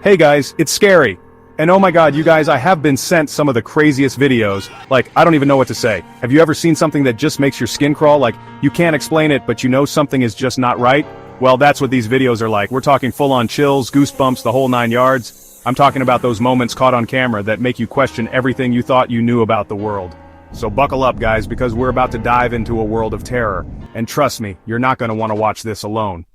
Hey guys, it's Scary. And oh my god, you guys, I have been sent some of the craziest videos. Like, I don't even know what to say. Have you ever seen something that just makes your skin crawl? Like, you can't explain it, but you know something is just not right? Well, that's what these videos are like. We're talking full-on chills, goosebumps, the whole 9 yards. I'm talking about those moments caught on camera that make you question everything you thought you knew about the world. So buckle up, guys, because we're about to dive into a world of terror. And trust me, you're not gonna want to watch this alone.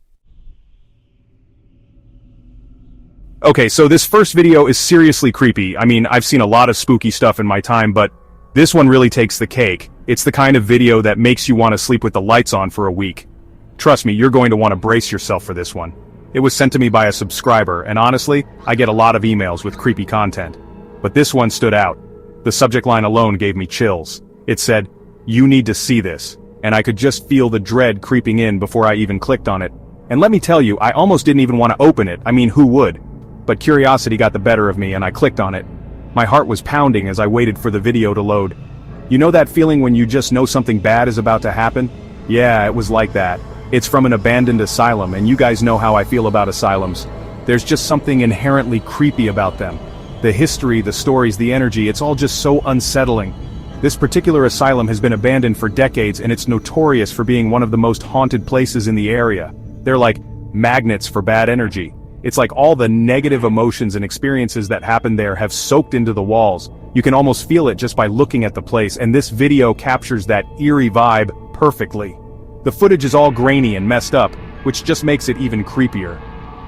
Okay, so this first video is seriously creepy. I mean, I've seen a lot of spooky stuff in my time, but this one really takes the cake. It's the kind of video that makes you want to sleep with the lights on for a week. Trust me, you're going to want to brace yourself for this one. It was sent to me by a subscriber, and honestly, I get a lot of emails with creepy content. But this one stood out. The subject line alone gave me chills. It said, "You need to see this," and I could just feel the dread creeping in before I even clicked on it. And let me tell you, I almost didn't even want to open it. I mean, who would? But curiosity got the better of me and I clicked on it. My heart was pounding as I waited for the video to load. You know that feeling when you just know something bad is about to happen? Yeah, it was like that. It's from an abandoned asylum, and you guys know how I feel about asylums. There's just something inherently creepy about them. The history, the stories, the energy, it's all just so unsettling. This particular asylum has been abandoned for decades, and it's notorious for being one of the most haunted places in the area. They're like magnets for bad energy. It's like all the negative emotions and experiences that happened there have soaked into the walls. You can almost feel it just by looking at the place, and this video captures that eerie vibe perfectly. The footage is all grainy and messed up, which just makes it even creepier.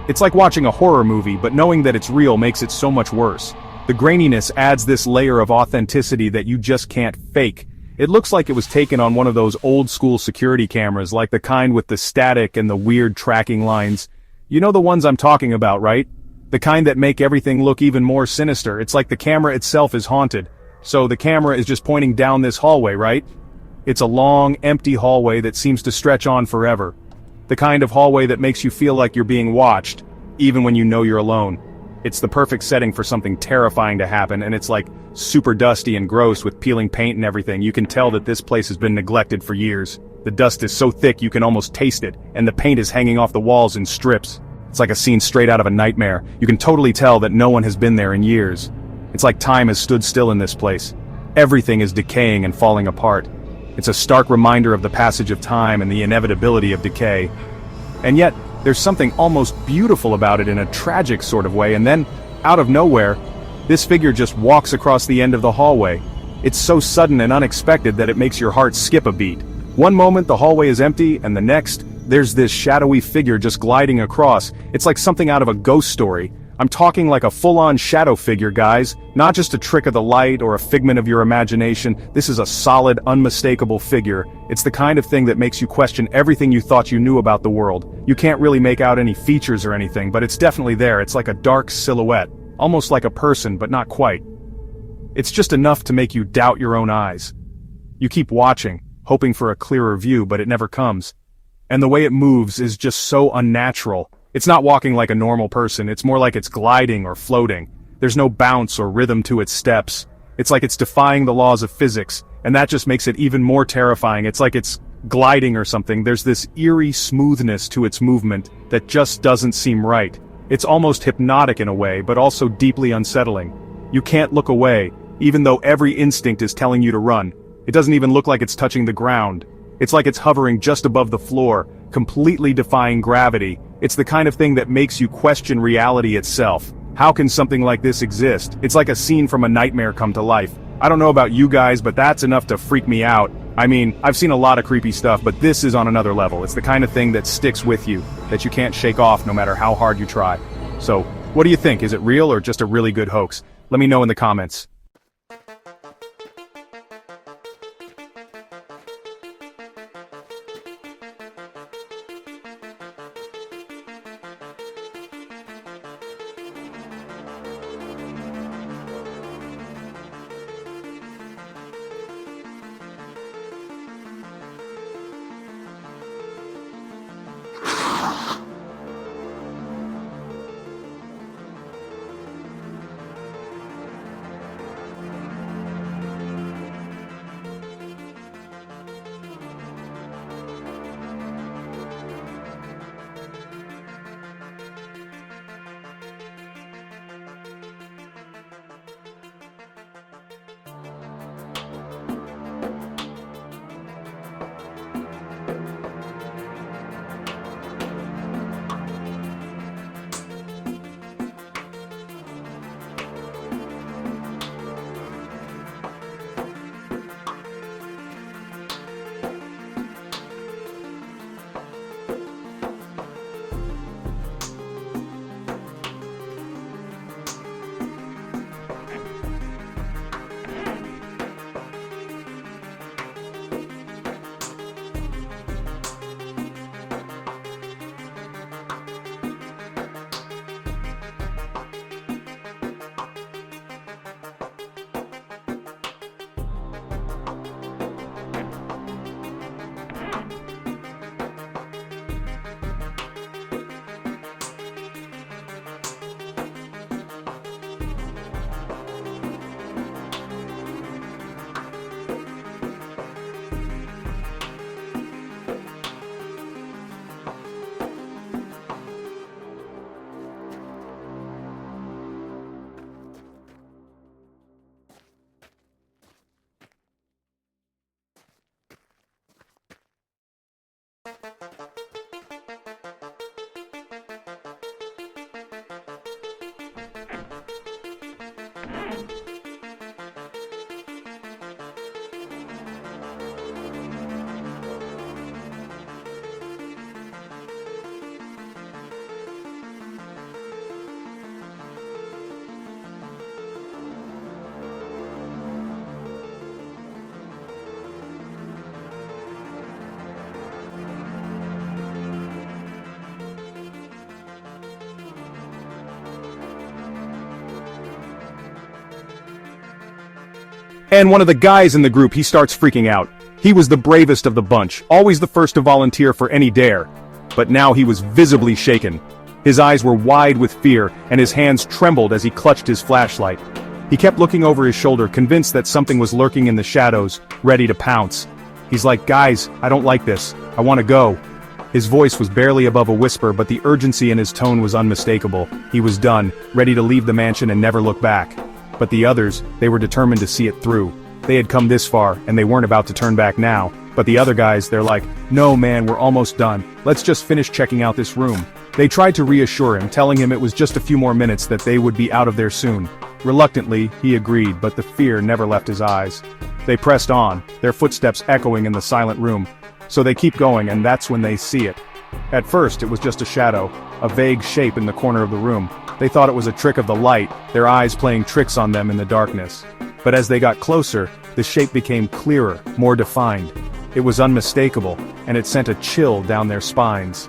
It's like watching a horror movie, but knowing that it's real makes it so much worse. The graininess adds this layer of authenticity that you just can't fake. It looks like it was taken on one of those old-school security cameras, like the kind with the static and the weird tracking lines. You know the ones I'm talking about, right? The kind that make everything look even more sinister. It's like the camera itself is haunted. So the camera is just pointing down this hallway, right? It's a long, empty hallway that seems to stretch on forever. The kind of hallway that makes you feel like you're being watched, even when you know you're alone. It's the perfect setting for something terrifying to happen, and it's like super dusty and gross with peeling paint and everything. You can tell that this place has been neglected for years. The dust is so thick you can almost taste it, and the paint is hanging off the walls in strips. It's like a scene straight out of a nightmare. You can totally tell that no one has been there in years. It's like time has stood still in this place. Everything is decaying and falling apart. It's a stark reminder of the passage of time and the inevitability of decay. And yet, there's something almost beautiful about it in a tragic sort of way, and then, out of nowhere, this figure just walks across the end of the hallway. It's so sudden and unexpected that it makes your heart skip a beat. One moment the hallway is empty, and the next, there's this shadowy figure just gliding across. It's like something out of a ghost story. I'm talking like a full-on shadow figure, guys. Not just a trick of the light or a figment of your imagination. This is a solid, unmistakable figure. It's the kind of thing that makes you question everything you thought you knew about the world. You can't really make out any features or anything, but it's definitely there. It's like a dark silhouette. Almost like a person, but not quite. It's just enough to make you doubt your own eyes. You keep watching, hoping for a clearer view, but it never comes. And the way it moves is just so unnatural. It's not walking like a normal person, it's more like it's gliding or floating. There's no bounce or rhythm to its steps. It's like it's defying the laws of physics, and that just makes it even more terrifying. It's like it's gliding or something. There's this eerie smoothness to its movement that just doesn't seem right. It's almost hypnotic in a way, but also deeply unsettling. You can't look away, even though every instinct is telling you to run. It doesn't even look like it's touching the ground. It's like it's hovering just above the floor, completely defying gravity. It's the kind of thing that makes you question reality itself. How can something like this exist? It's like a scene from a nightmare come to life. I don't know about you guys, but that's enough to freak me out. I mean, I've seen a lot of creepy stuff, but this is on another level. It's the kind of thing that sticks with you, that you can't shake off no matter how hard you try. So, what do you think? Is it real or just a really good hoax? Let me know in the comments. And one of the guys in the group, he starts freaking out. He was the bravest of the bunch, always the first to volunteer for any dare. But now he was visibly shaken. His eyes were wide with fear, and his hands trembled as he clutched his flashlight. He kept looking over his shoulder, convinced that something was lurking in the shadows, ready to pounce. He's like, "Guys, I don't like this. I want to go." His voice was barely above a whisper, but the urgency in his tone was unmistakable. He was done, ready to leave the mansion and never look back. But the others, they were determined to see it through. They had come this far, and they weren't about to turn back now. But the other guys, they're like, "No man, we're almost done. Let's just finish checking out this room." They tried to reassure him, telling him it was just a few more minutes, that they would be out of there soon. Reluctantly, he agreed, but the fear never left his eyes. They pressed on, their footsteps echoing in the silent room. So they keep going, and that's when they see it. At first, it was just a shadow, a vague shape in the corner of the room. They thought it was a trick of the light, their eyes playing tricks on them in the darkness. But as they got closer, the shape became clearer, more defined. It was unmistakable, and it sent a chill down their spines.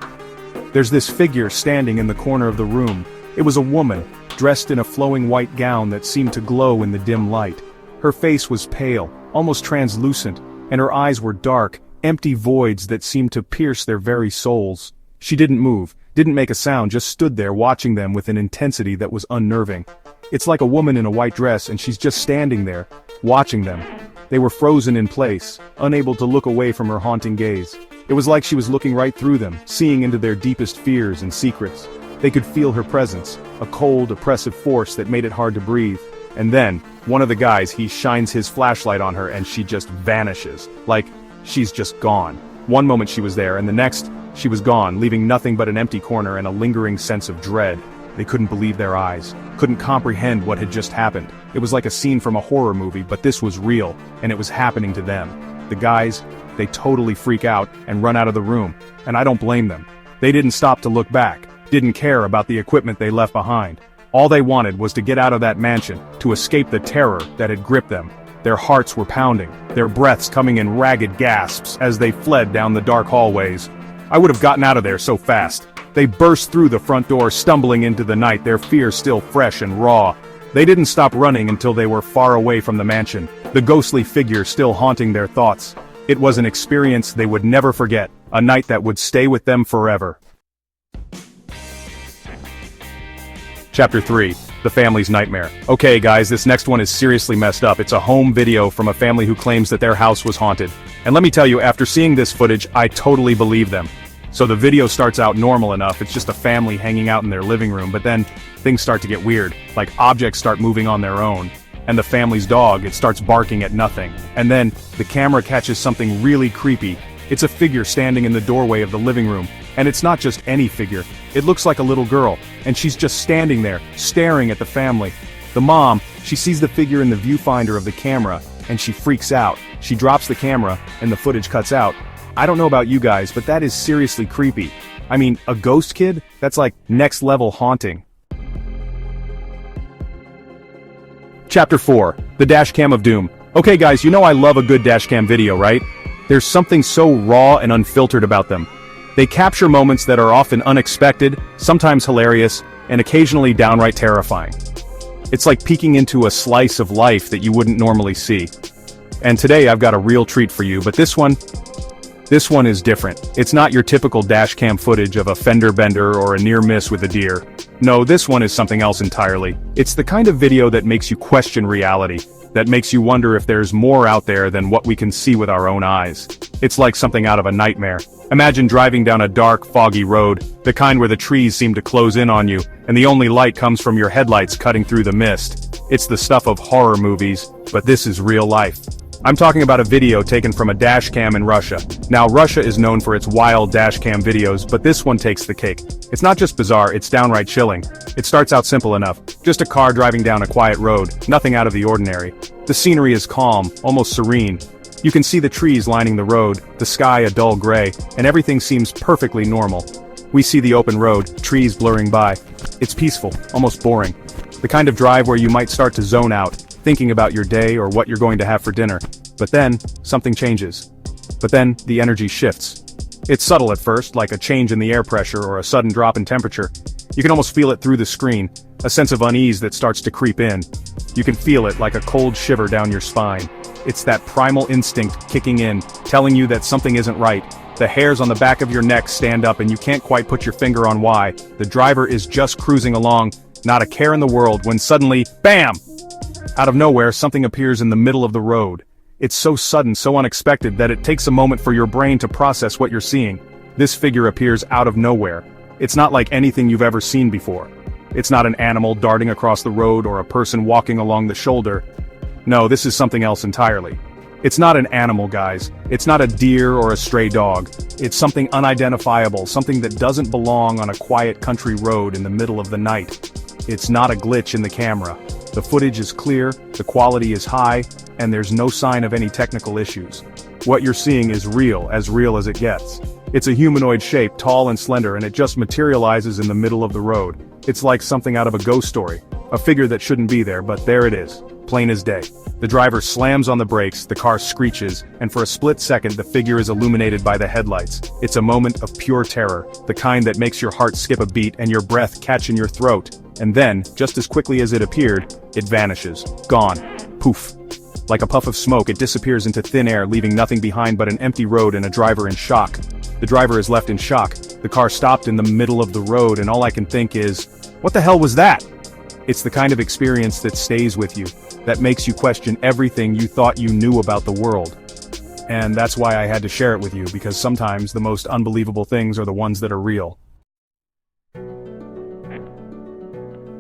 There's this figure standing in the corner of the room. It was a woman, dressed in a flowing white gown that seemed to glow in the dim light. Her face was pale, almost translucent, and her eyes were dark, empty voids that seemed to pierce their very souls. She didn't move, didn't make a sound, just stood there watching them with an intensity that was unnerving. It's like a woman in a white dress, and she's just standing there, watching them. They were frozen in place, unable to look away from her haunting gaze. It was like she was looking right through them, seeing into their deepest fears and secrets. They could feel her presence, a cold, oppressive force that made it hard to breathe. And then, one of the guys, he shines his flashlight on her and she just vanishes. Like, she's just gone. One moment she was there, and the next, she was gone, leaving nothing but an empty corner and a lingering sense of dread. They couldn't believe their eyes, couldn't comprehend what had just happened. It was like a scene from a horror movie, but this was real, and it was happening to them. The guys, they totally freak out and run out of the room, and I don't blame them. They didn't stop to look back, didn't care about the equipment they left behind. All they wanted was to get out of that mansion, to escape the terror that had gripped them. Their hearts were pounding, their breaths coming in ragged gasps as they fled down the dark hallways. I would have gotten out of there so fast. They burst through the front door, stumbling into the night, their fear still fresh and raw. They didn't stop running until they were far away from the mansion, the ghostly figure still haunting their thoughts. It was an experience they would never forget, a night that would stay with them forever. Chapter 3. The Family's Nightmare. Okay guys, this next one is seriously messed up. It's a home video from a family who claims that their house was haunted. And let me tell you, after seeing this footage, I totally believe them. So the video starts out normal enough, it's just a family hanging out in their living room, but then things start to get weird, like objects start moving on their own. And the family's dog, it starts barking at nothing. And then, the camera catches something really creepy. It's a figure standing in the doorway of the living room. And it's not just any figure, it looks like a little girl, and she's just standing there, staring at the family. The mom, she sees the figure in the viewfinder of the camera, and she freaks out. She drops the camera, and the footage cuts out. I don't know about you guys, but that is seriously creepy. I mean, a ghost kid? That's like next level haunting. Chapter 4. The Dashcam of Doom. Okay guys, you know I love a good dashcam video, right? There's something so raw and unfiltered about them. They capture moments that are often unexpected, sometimes hilarious, and occasionally downright terrifying. It's like peeking into a slice of life that you wouldn't normally see. And today I've got a real treat for you, but this one is different. It's not your typical dashcam footage of a fender bender or a near miss with a deer. No, this one is something else entirely. It's the kind of video that makes you question reality, that makes you wonder if there's more out there than what we can see with our own eyes. It's like something out of a nightmare. Imagine driving down a dark, foggy road, the kind where the trees seem to close in on you, and the only light comes from your headlights cutting through the mist. It's the stuff of horror movies, but this is real life. I'm talking about a video taken from a dashcam in Russia. Now, Russia is known for its wild dashcam videos, but this one takes the cake. It's not just bizarre, it's downright chilling. It starts out simple enough. Just a car driving down a quiet road, nothing out of the ordinary. The scenery is calm, almost serene. You can see the trees lining the road, the sky a dull gray, and everything seems perfectly normal. We see the open road, trees blurring by. It's peaceful, almost boring. The kind of drive where you might start to zone out, thinking about your day or what you're going to have for dinner. But then, something changes. But then, the energy shifts. It's subtle at first, like a change in the air pressure or a sudden drop in temperature. You can almost feel it through the screen, a sense of unease that starts to creep in. You can feel it like a cold shiver down your spine. It's that primal instinct kicking in, telling you that something isn't right. The hairs on the back of your neck stand up and you can't quite put your finger on why. The driver is just cruising along, not a care in the world, when suddenly, BAM! Out of nowhere, something appears in the middle of the road. It's so sudden, so unexpected, that it takes a moment for your brain to process what you're seeing. This figure appears out of nowhere. It's not like anything you've ever seen before. It's not an animal darting across the road or a person walking along the shoulder. No, this is something else entirely. It's not an animal, guys. It's not a deer or a stray dog. It's something unidentifiable, something that doesn't belong on a quiet country road in the middle of the night. It's not a glitch in the camera. The footage is clear, the quality is high, and there's no sign of any technical issues. What you're seeing is real as it gets. It's a humanoid shape, tall and slender, and it just materializes in the middle of the road. It's like something out of a ghost story. A figure that shouldn't be there, but there it is. Plain as day. The driver slams on the brakes, the car screeches, and for a split second the figure is illuminated by the headlights. It's a moment of pure terror, the kind that makes your heart skip a beat and your breath catch in your throat. And then, just as quickly as it appeared, it vanishes. Gone. Poof. Like a puff of smoke, it disappears into thin air, leaving nothing behind but an empty road and a driver in shock. The driver is left in shock. The car stopped in the middle of the road, and all I can think is, what the hell was that? It's the kind of experience that stays with you, that makes you question everything you thought you knew about the world. And that's why I had to share it with you, because sometimes the most unbelievable things are the ones that are real.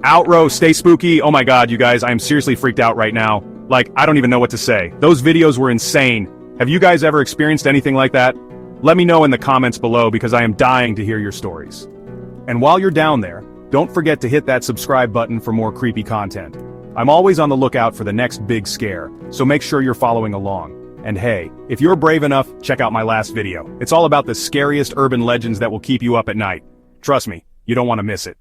Outro, stay spooky. Oh my god, you guys, I am seriously freaked out right now. Like, I don't even know what to say. Those videos were insane. Have you guys ever experienced anything like that? Let me know in the comments below, because I am dying to hear your stories. And while you're down there, don't forget to hit that subscribe button for more creepy content. I'm always on the lookout for the next big scare, so make sure you're following along. And hey, if you're brave enough, check out my last video. It's all about the scariest urban legends that will keep you up at night. Trust me, you don't want to miss it.